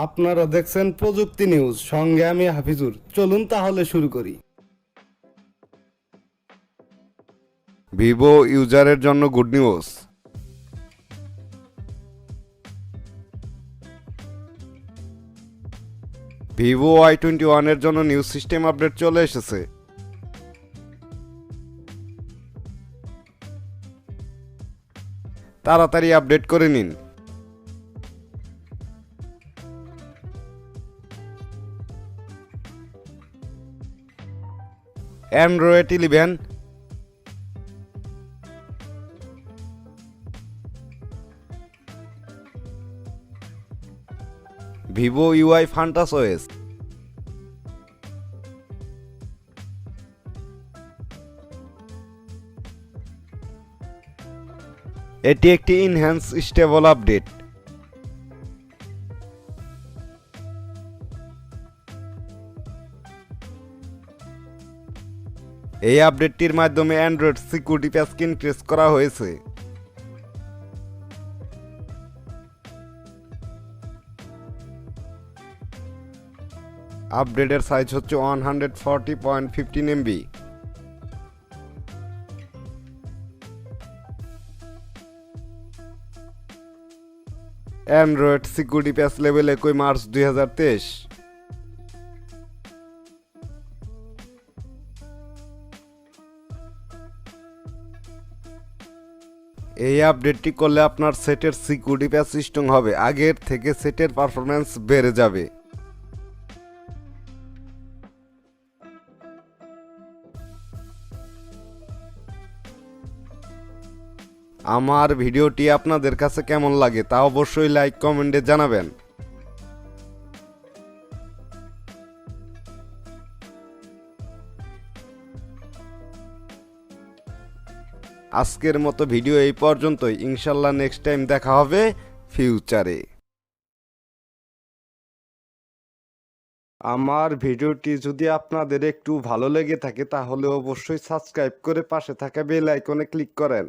আপনারা দেখছেন প্রযুক্তি নিউজ, সঙ্গে আমি হাফিজুর। চলুন তাহলে শুরু করি। ভিভো ইউজারের জন্য গুড নিউজ। ভিভো Y21 এর জন্য নিউজ সিস্টেম আপডেট চলে এসেছে। তাড়াতাড়ি আপডেট করে নিন। অ্যান্ড্রয়েড 11, ভিভো UI ফান্টাস ওএস, এটি একটি ইনহ্যান্স স্টেবল আপডেট। এই আপডেটটির মাধ্যমে অ্যান্ড্রয়েড সিকিউরিটি প্যাচকে ইনক্রিজ করা হয়েছে। আপডেটের সাইজ হচ্ছে 140.15 MB। অ্যান্ড্রয়েড সিকিউরিটি প্যাচ লেভেল 21 মার্চ 2023। এই আপডেটটি করলে আপনার সেটের সিকিউরিটি প্যাচ স্ট্রং হবে, আগের থেকে সেটের পারফরম্যান্স বেড়ে যাবে। আমার ভিডিওটি আপনাদের কাছে কেমন লাগে তা অবশ্যই লাইক কমেন্টে জানাবেন। আজকের মতো ভিডিও এই পর্যন্তই। ইনশাল্লাহ নেক্সট টাইম দেখা হবে ফিউচারে। আমার ভিডিওটি যদি আপনাদের একটু ভালো লেগে থাকে তাহলে অবশ্যই সাবস্ক্রাইব করে পাশে থাকা বেল আইকনে ক্লিক করেন।